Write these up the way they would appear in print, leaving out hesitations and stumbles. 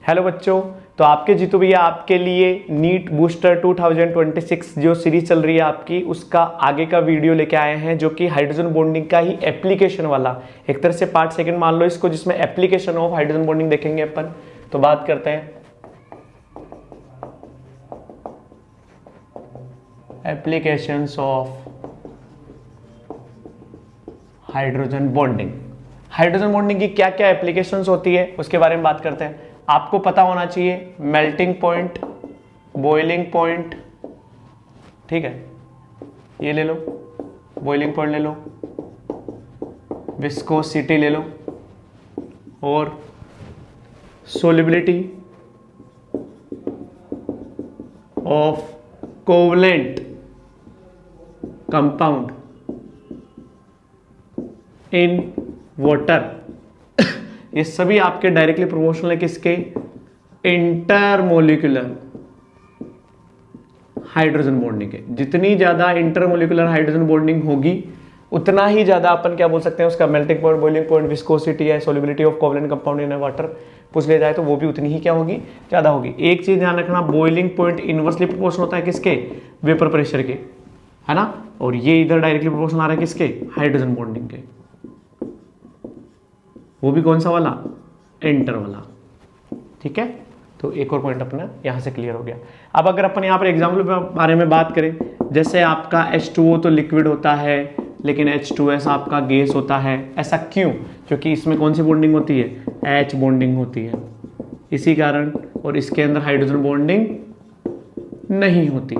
Hello बच्चों, तो आपके जीतू भैया आपके लिए नीट बूस्टर 2026 जो सीरीज चल रही है आपकी, उसका आगे का वीडियो लेके आए हैं जो कि हाइड्रोजन बॉन्डिंग का ही एप्लीकेशन वाला एक तरह से पार्ट सेकंड मान लो इसको, जिसमें एप्लीकेशन ऑफ हाइड्रोजन बॉन्डिंग देखेंगे अपन। तो बात करते हैं applications of hydrogen bonding. Hydrogen bonding की क्या क्या एप्लीकेशंस होती है उसके बारे में बात करते हैं। आपको पता होना चाहिए मेल्टिंग पॉइंट, बॉइलिंग पॉइंट, ठीक है, ये ले लो, बॉइलिंग पॉइंट ले लो, विस्कोसिटी ले लो, और solubility of covalent compound in water. ये सभी आपके डायरेक्टली प्रोपोर्शनल है किसके? इंटरमोलिकुलर हाइड्रोजन बॉन्डिंग के। जितनी ज्यादा इंटरमोलिकुलर हाइड्रोजन बॉन्डिंग होगी उतना ही ज्यादा अपन क्या बोल सकते हैं उसका melting point, boiling point, viscosity या solubility of covalent compound in water पूछ लिया जाए तो वो भी उतनी ही क्या होगी, ज्यादा होगी। एक चीज ध्यान रखना, बॉइलिंग पॉइंट इनवर्सली प्रोपोर्शनल होता है किसके? वेपर प्रेशर के, है ना। और ये इधर डायरेक्टली प्रोपोर्शनल आ रहा है किसके? हाइड्रोजन बॉन्डिंग के। वो भी कौन सा वाला? इंटर वाला, ठीक है। तो एक और पॉइंट अपना यहां से क्लियर हो गया। अब अगर अपन यहां पर एग्जाम्पल बारे में बात करें, जैसे आपका H2O तो लिक्विड होता है लेकिन H2S आपका गैस होता है। ऐसा क्यों? क्योंकि इसमें कौन सी बॉन्डिंग होती है? H बॉन्डिंग होती है, इसी कारण। और इसके अंदर हाइड्रोजन बॉन्डिंग नहीं होती,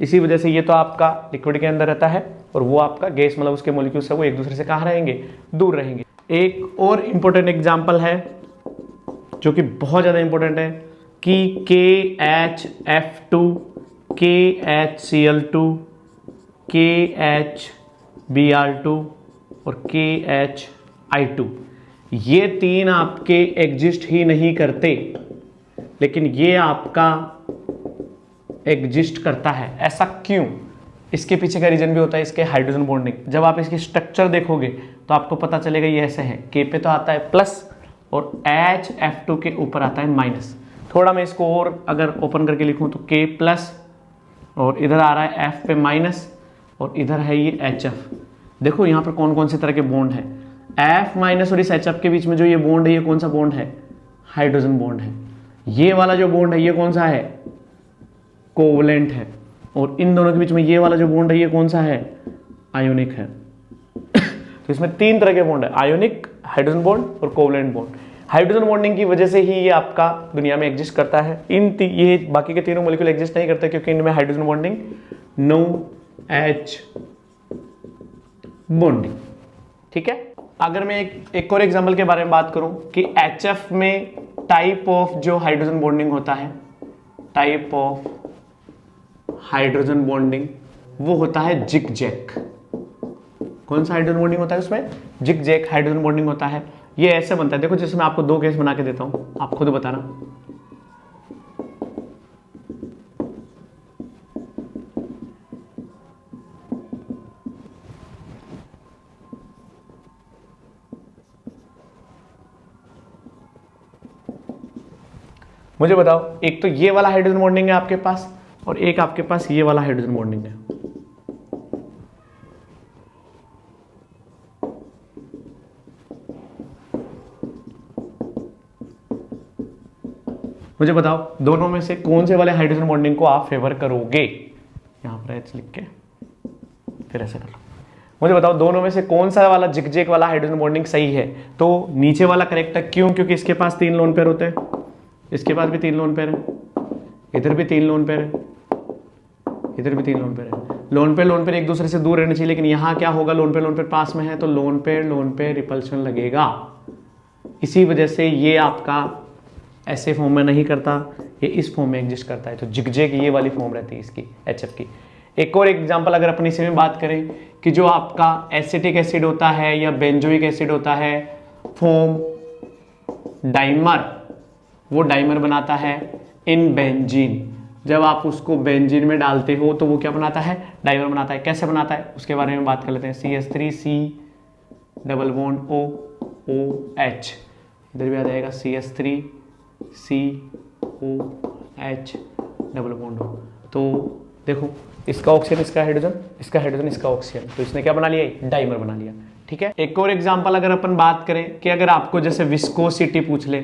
इसी वजह से ये तो आपका लिक्विड के अंदर रहता है और वो आपका गैस, मतलब उसके मॉलिक्यूल्स है वो एक दूसरे से कहाँ रहेंगे? दूर रहेंगे। एक और इंपॉर्टेंट एग्जाम्पल है जो कि बहुत ज़्यादा इंपॉर्टेंट है कि KHF2, KHCl2, KHBr2 और KHI2, ये तीन आपके एग्जिस्ट ही नहीं करते, लेकिन ये आपका एग्जिस्ट करता है। ऐसा क्यों? इसके पीछे का रीजन भी होता है इसके हाइड्रोजन बॉन्डिंग। जब आप इसकी स्ट्रक्चर देखोगे तो आपको पता चलेगा ये ऐसे है, K पे तो आता है प्लस और HF2 के ऊपर आता है माइनस। थोड़ा मैं इसको और अगर ओपन करके लिखूं तो K प्लस और इधर आ रहा है F पे माइनस और इधर है ये HF। देखो यहाँ पर कौन कौन से तरह के बॉन्ड है। F माइनस और इस HF के बीच में जो ये बॉन्ड है, ये कौन सा बॉन्ड है? हाइड्रोजन बॉन्ड है। ये वाला जो बॉन्ड है ये कौन सा है? कोवलेंट है। और इन दोनों के बीच में ये वाला जो बॉन्ड है ये कौन सा है? आयोनिक है। तो इसमें तीन तरह के बॉन्ड है, आयोनिक, हाइड्रोजन बॉन्ड और कोवलेंट बॉन्ड। हाइड्रोजन बॉन्डिंग की वजह से ही ये आपका दुनिया में एग्जिस्ट करता है। ये बाकी के तीनों मॉलिक्यूल एग्जिस्ट नहीं करते क्योंकि इनमें hydrogen bonding, no H bonding, ठीक है। अगर मैं एक और एग्जांपल के बारे में बात करूं कि HF में टाइप ऑफ जो हाइड्रोजन बॉन्डिंग होता है, टाइप ऑफ हाइड्रोजन बॉन्डिंग वो होता है जिग जैक। कौन सा हाइड्रोजन बॉन्डिंग होता है उसमें? जिग जैक हाइड्रोजन बॉन्डिंग होता है। ये ऐसे बनता है, देखो जैसे मैं आपको दो केस बना के देता हूं, आप खुद बताना। मुझे बताओ, एक तो ये वाला हाइड्रोजन बॉन्डिंग है आपके पास और एक आपके पास ये वाला हाइड्रोजन बॉन्डिंग है। मुझे बताओ दोनों में से कौन से वाले हाइड्रोजन बॉन्डिंग को आप फेवर करोगे? यहां पर H लिख के फिर ऐसे कर लो। मुझे बताओ दोनों में से कौन सा वाला जिग-जैग वाला हाइड्रोजन बॉन्डिंग सही है? तो नीचे वाला करेक्ट है। क्यों? क्योंकि इसके पास तीन लोन पेयर होते हैं, इसके पास भी तीन लोन पेयर है, इधर भी तीन लोन पेयर है, इधर भी तीन लोन पेयर है। लोन पेयर एक दूसरे से दूर रहने चाहिए, लेकिन यहां क्या होगा? लोन पेयर पास में है तो लोन पेयर रिपल्शन लगेगा। इसी वजह से ये आपका ऐसे फॉर्म में नहीं करता, ये इस फॉर्म में एग्जिस्ट करता है। तो जिग-जैग ये वाली फॉर्म रहती है इसकी, HF की। एक और एग्जांपल अगर अपन इसी में बात करें कि जो आपका एसिटिक एसिड होता है या बेंजोइक एसिड होता है, फॉर्म डाइमर, वो डाइमर बनाता है इन बेंजीन। जब आप उसको बेंजीन में डालते हो तो वो क्या बनाता है? डाइमर बनाता है। कैसे बनाता है उसके बारे में बात कर लेते हैं। CH3C double bond O OH, इधर भी आ जाएगा CH3 COH double bond O। तो देखो इसका ऑक्सीजन इसका हाइड्रोजन, इसका हाइड्रोजन इसका ऑक्सीजन, तो इसने क्या बना लिया, डाइमर बना लिया। ठीक है, एक और एग्जांपल अगर अपन बात करें कि अगर आपको जैसे विस्कोसिटी पूछ ले,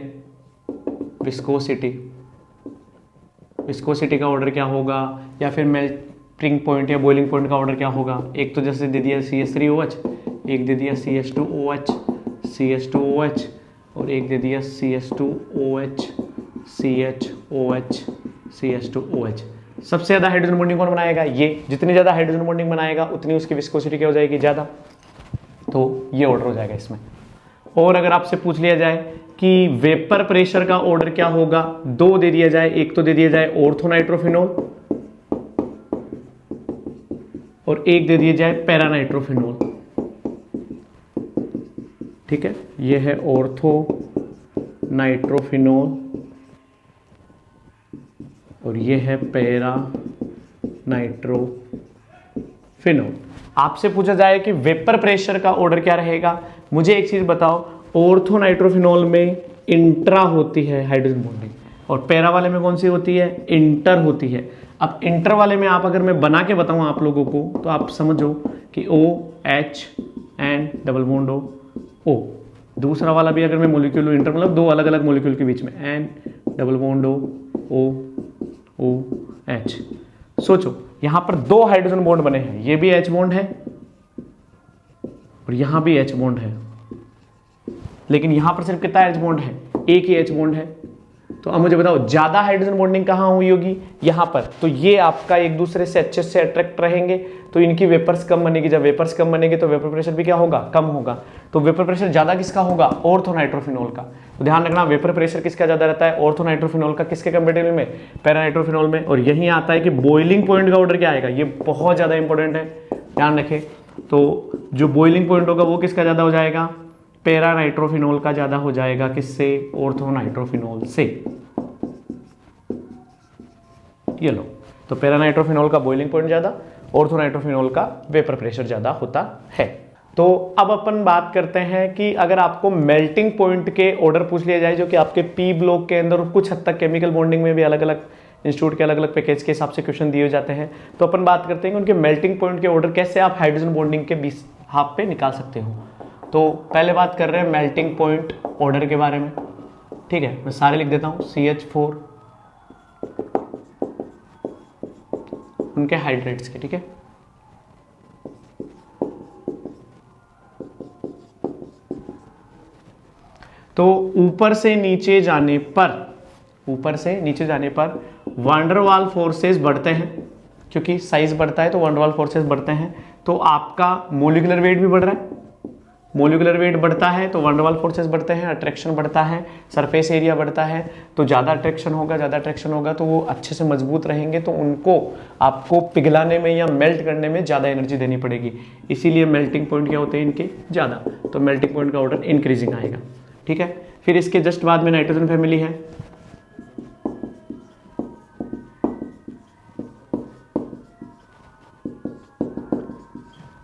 विस्कोसिटी का ऑर्डर क्या होगा, या फिर मेल्टिंग पॉइंट या बॉइलिंग पॉइंट का ऑर्डर क्या होगा। एक तो जैसे दे दिया CH3OH, एक दे दिया CH2OH, CH2OH, और एक दे दिया CH2OH, CHOH, CH2OH। सबसे ज्यादा हाइड्रोजन बॉन्डिंग कौन बनाएगा, ये। जितनी ज्यादा हाइड्रोजन बॉन्डिंग बनाएगा उतनी उसकी विस्कोसिटी क्या हो जाएगी, ज्यादा। तो ये ऑर्डर हो जाएगा इसमें। और अगर आपसे पूछ लिया जाए कि वेपर प्रेशर का ऑर्डर क्या होगा, दो दे दिया जाए, एक तो दे दिया जाए ऑर्थोनाइट्रोफिनॉल और एक दे दिया जाए पैरानाइट्रोफिनॉल। ठीक है, ये है ऑर्थोनाइट्रोफिनॉल और ये है पैरानाइट्रोफिनॉल। आपसे पूछा जाए कि वेपर प्रेशर का ऑर्डर क्या रहेगा, मुझे एक चीज बताओ, ऑर्थोनाइट्रोफिनॉल में इंट्रा होती है हाइड्रोजन बॉन्डिंग और पैरा वाले में कौन सी होती है, इंटर होती है। अब इंटर वाले में आप अगर मैं बना के बताऊं आप लोगों को तो आप समझो कि OH and double bond O। दूसरा वाला भी अगर मैं मोलिक्यूल इंटर मतलब दो अलग अलग मोलिक्यूल के बीच में एंड डबल बॉन्ड OH। सोचो यहां पर दो हाइड्रोजन बॉन्ड बने हैं, ये भी H बॉन्ड है और यहां भी H बॉन्ड है, लेकिन यहां पर सिर्फ कितना H बॉन्ड है, एक ही H बॉन्ड है। तो अब मुझे बताओ ज्यादा हाइड्रोजन बॉन्डिंग कहां हुई होगी, यहां पर। तो ये आपका एक दूसरे से अच्छे से अट्रैक्ट रहेंगे तो इनकी वेपर्स कम बनेगी। जब वेपर्स कम बनेगी तो वेपर प्रेशर भी क्या होगा, कम होगा। तो वेपर प्रेशर ज्यादा किसका होगा, ऑर्थोनाइट्रोफिनॉल का। तो ध्यान रखना वेपर प्रेशर किसका ज्यादा रहता है, ऑर्थोनाइट्रोफिनॉल का। किसके कंपेरेटिव में, पैरानाइट्रोफिनॉल में। और यही आता है कि बॉइलिंग पॉइंट का ऑर्डर क्या आएगा, ये बहुत ज्यादा इंपॉर्टेंट है, ध्यान रखें। तो जो बॉइलिंग पॉइंट होगा वो किसका ज्यादा हो जाएगा, पैरानाइट्रोफिनॉल का ज्यादा हो जाएगा। किससे, ऑर्थोनाइट्रोफिनॉल से। ये लो, तो पैरानाइट्रोफिनॉल का बॉइलिंग पॉइंट ज्यादा, ऑर्थोनाइट्रोफिनॉल का वेपर प्रेशर ज्यादा होता है। तो अब अपन बात करते हैं कि अगर आपको मेल्टिंग पॉइंट के ऑर्डर पूछ लिया जाए, जो कि आपके पी ब्लॉक के अंदर कुछ हद तक केमिकल बॉन्डिंग में भी अलग अलग इंस्टीट्यूट के अलग अलग पैकेज के हिसाब से क्वेश्चन दिए जाते हैं, तो अपन बात करते हैं कि उनके मेल्टिंग पॉइंट के ऑर्डर कैसे आप हाइड्रोजन बॉन्डिंग के बीच हाफ पे निकाल सकते हो। तो पहले बात कर रहे हैं मेल्टिंग पॉइंट ऑर्डर के बारे में। ठीक है, मैं सारे लिख देता हूं, CH4 उनके हाइड्रेट्स के। ठीक है, तो ऊपर से नीचे जाने पर वान डेर वाल फोर्सेस बढ़ते हैं, क्योंकि साइज बढ़ता है तो वान डेर वाल फोर्सेस बढ़ते हैं। तो आपका मोलिकुलर वेट भी बढ़ रहा है, मोलिकुलर वेट बढ़ता है तो वान डेर वाल फोर्सेस बढ़ते हैं, अट्रैक्शन बढ़ता है, सरफेस एरिया बढ़ता है। तो ज़्यादा अट्रैक्शन होगा तो वो अच्छे से मजबूत रहेंगे, तो उनको आपको पिघलाने में या मेल्ट करने में ज़्यादा एनर्जी देनी पड़ेगी। इसीलिए मेल्टिंग पॉइंट क्या होते हैं इनके, ज़्यादा। तो मेल्टिंग पॉइंट का ऑर्डर इंक्रीजिंग आएगा। ठीक है, फिर इसके जस्ट बाद में नाइट्रोजन फैमिली है।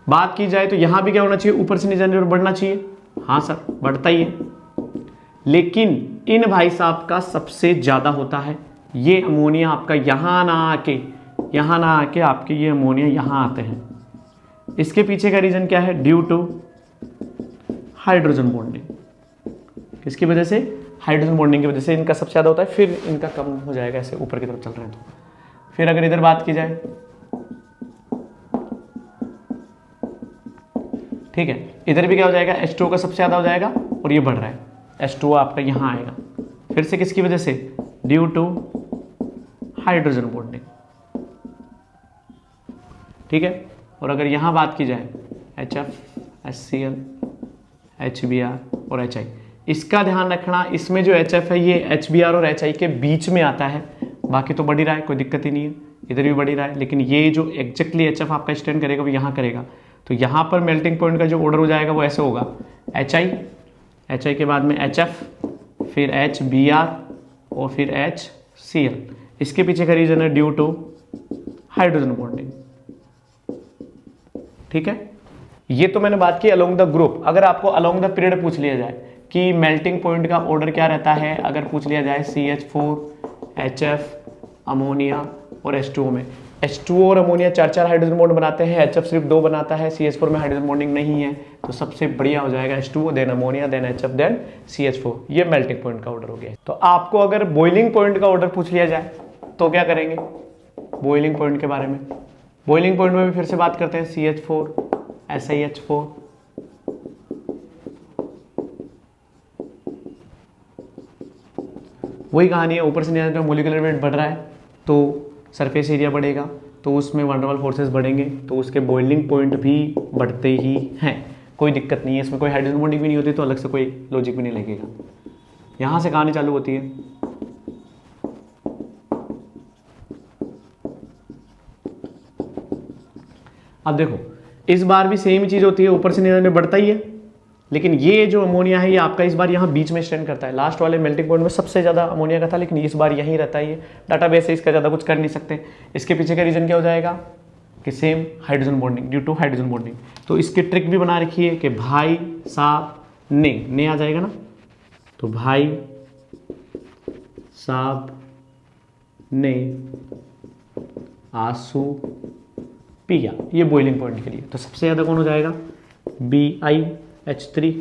बात की जाए तो यहां भी क्या होना चाहिए, ऊपर से नीचे जाने पर बढ़ना चाहिए। हाँ सर, बढ़ता ही है, लेकिन इन भाई साहब का सबसे ज्यादा होता है। ये अमोनिया आपका यहां ना आके आपके ये अमोनिया यहां आते हैं। इसके पीछे का रीजन क्या है, ड्यू टू हाइड्रोजन बॉन्डिंग। किसकी वजह से, हाइड्रोजन बॉन्डिंग की वजह से इनका सबसे ज्यादा होता है, फिर इनका कम हो जाएगा ऐसे ऊपर की तरफ चल रहे हैं। तो फिर अगर इधर बात की जाए, ठीक है, इधर भी क्या हो जाएगा, H2O का सबसे ज्यादा हो जाएगा और ये बढ़ रहा है, H2O आपका यहां आएगा। फिर से किसकी वजह से, ड्यू टू हाइड्रोजन बॉन्डिंग। ठीक है, और अगर यहां बात की जाए HF, HCl, HBr और HI, इसका ध्यान रखना, इसमें जो HF है ये HBr और HI के बीच में आता है। बाकी तो बढ़ ही रहा है, कोई दिक्कत ही नहीं है, इधर भी बढ़ ही रहा है, लेकिन ये जो एग्जैक्टली HF आपका स्टैंड करेगा वो यहाँ करेगा। तो यहाँ पर मेल्टिंग पॉइंट का जो ऑर्डर हो जाएगा वो ऐसे होगा, HI के बाद में HF, फिर HBr और फिर HCl। इसके पीछे का रीजन है ड्यू टू हाइड्रोजन बॉन्डिंग। ठीक है, ये तो मैंने बात की अलोंग द ग्रुप। अगर आपको अलोंग द पीरियड पूछ लिया जाए कि मेल्टिंग पॉइंट का ऑर्डर क्या रहता है अगर पूछ लिया जाए CH4, HF, अमोनिया और H2O में। H2O और अमोनिया 4 हाइड्रोजन बॉन्ड बनाते हैं, HF सिर्फ 2 बनाता है, CH4 में हाइड्रोजन बॉन्डिंग नहीं है, तो सबसे बढ़िया हो जाएगा H2O, then ammonia, then HF, then CH4। ये मेल्टिंग पॉइंट का ऑर्डर हो गया। तो आपको अगर बॉइलिंग पॉइंट का ऑर्डर पूछ लिया जाए तो क्या करेंगे, बॉइलिंग पॉइंट के बारे में। बॉइलिंग पॉइंट में भी फिर से बात करते हैं, CH4, SiH4, वही कहानी है, ऊपर से नीचे मोलिकुलर वेट बढ़ रहा है तो सरफेस एरिया बढ़ेगा, तो उसमें वनडरवाल फोर्सेस बढ़ेंगे, तो उसके बॉइलिंग पॉइंट भी बढ़ते ही हैं। कोई दिक्कत नहीं है इसमें, कोई हाइड्रोजन बॉन्डिंग भी नहीं होती तो अलग से कोई लॉजिक भी नहीं लगेगा। यहाँ से कहानी चालू होती है। अब देखो इस बार भी सेम चीज़ होती है, ऊपर से नीचे में बढ़ता ही है, लेकिन ये जो अमोनिया है ये आपका इस बार यहाँ बीच में स्टैंड करता है। लास्ट वाले मेल्टिंग पॉइंट में सबसे ज़्यादा अमोनिया का था, लेकिन इस बार यहीं रहता है। ये डाटाबेस है, इसका ज़्यादा कुछ कर नहीं सकते। इसके पीछे का रीज़न क्या हो जाएगा कि same hydrogen bonding, due to hydrogen bonding. तो इसकी ट्रिक भी बना रखी है कि भाई साहब ने आ जाएगा ना, तो भाई साहब ने आंसू पिया, ये बॉइलिंग पॉइंट के लिए। तो सबसे ज़्यादा कौन हो जाएगा, BiH3,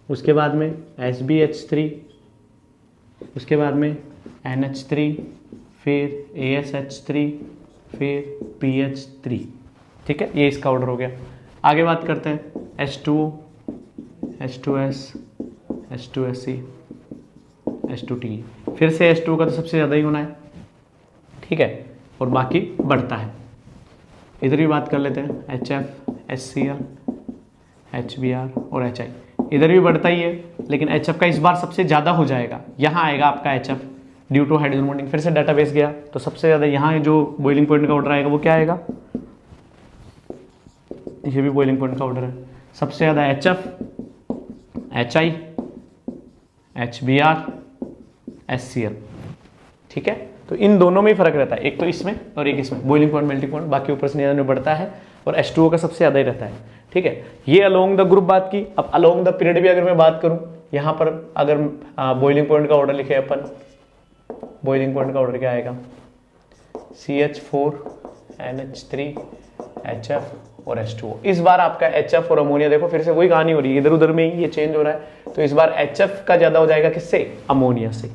उसके बाद में SbH3, उसके बाद में NH3, फिर ASH3, फिर PH3। ठीक है, ये इसका ऑर्डर हो गया। आगे बात करते हैं H2O, H2S, H2SC, H2TE। फिर से H2O का तो सबसे ज़्यादा ही होना है, ठीक है, और बाकी बढ़ता है। इधर भी बात कर लेते हैं, HF, HCl, HBr और HI। इधर भी बढ़ता ही है, लेकिन HF का इस बार सबसे ज़्यादा हो जाएगा। यहाँ आएगा आपका HF due to hydrogen bonding. फिर से डाटाबेस गया तो सबसे ज़्यादा यहाँ जो बॉइलिंग पॉइंट का ऑर्डर आएगा वो क्या आएगा, ये भी बॉइलिंग पॉइंट का ऑर्डर है। सबसे ज़्यादा HF, HI, HBr, HCl। ठीक है, तो इन दोनों में ही फर्क रहता है, एक तो इसमें और एक इसमें, बॉइलिंग पॉइंट मेल्टिंग पॉइंट। बाकी ऊपर से नीचे में बढ़ता है और H2O का सबसे ज़्यादा ही रहता है। ठीक है, ये अलोंग द ग्रुप बात की। अब अलोंग द पीरियड भी अगर मैं बात करूं, यहाँ पर अगर बॉइलिंग पॉइंट का ऑर्डर लिखे अपन, बॉइलिंग पॉइंट का ऑर्डर क्या आएगा, CH4, NH3, HF और H2O। इस बार आपका HF और अमोनिया देखो फिर से वही कहानी हो रही है, इधर उधर में ही ये चेंज हो रहा है। तो इस बार HF का ज़्यादा हो जाएगा किससे, अमोनिया से।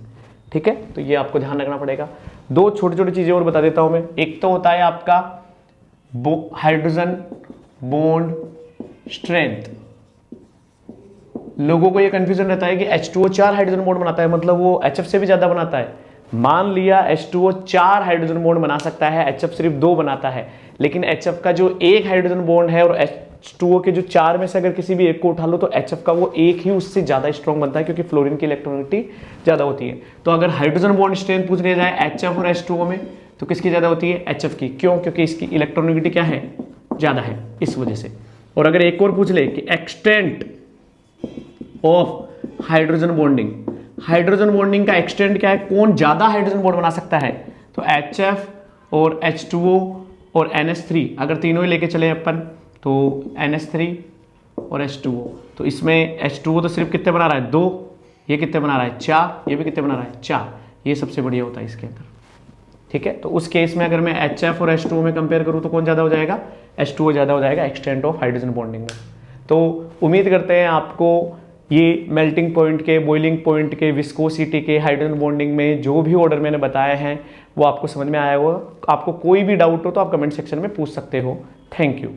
ठीक है, तो ये आपको ध्यान रखना पड़ेगा। दो छोटी छोटी चीज़ें और बता देता हूँ मैं। एक तो होता है आपका हाइड्रोजन बॉन्ड स्ट्रेंथ। लोगों को ये कंफ्यूजन रहता है कि H2O 4 हाइड्रोजन बॉन्ड बनाता है, मतलब वो HF से भी ज्यादा बनाता है। मान लिया H2O 4 हाइड्रोजन बॉन्ड बना सकता है, HF सिर्फ 2 बनाता है, लेकिन HF का जो एक हाइड्रोजन बॉन्ड है और H2O के जो 4 में से अगर किसी भी एक को उठा लो तो HF का वो एक ही उससे ज्यादा स्ट्रॉन्ग बनता है, क्योंकि फ्लोरीन की इलेक्ट्रोनेगेटिविटी ज्यादा होती है। तो अगर हाइड्रोजन बॉन्ड स्ट्रेंथ पूछ लिया जाए HF और H2O में, तो किसकी ज्यादा होती है, HF की। क्यों, क्योंकि इसकी इलेक्ट्रोनेगेटिविटी क्या है, ज्यादा है, इस वजह से। और अगर एक और पूछ ले कि extent of hydrogen bonding, hydrogen bonding का एक्सटेंट क्या है, कौन ज्यादा हाइड्रोजन बॉन्ड बना सकता है, तो HF और H2O और NH3 अगर तीनों ही लेके चले अपन, तो NH3 और H2O, तो इसमें H2O तो सिर्फ कितने बना रहा है, 2, ये कितने बना रहा है, 4, ये भी कितने बना रहा है, 4, ये सबसे बढ़िया होता है इसके अंदर। ठीक है, तो उस केस में अगर मैं HF और H2O में कंपेयर करूं तो कौन ज़्यादा हो जाएगा, H2O ज़्यादा हो जाएगा एक्सटेंट ऑफ हाइड्रोजन बॉन्डिंग में। तो उम्मीद करते हैं आपको ये मेल्टिंग पॉइंट के, बॉइलिंग पॉइंट के, विस्कोसिटी के, हाइड्रोजन बॉन्डिंग में जो भी ऑर्डर मैंने बताए हैं वो आपको समझ में आया होगा। आपको कोई भी डाउट हो तो आप कमेंट सेक्शन में पूछ सकते हो। Thank you.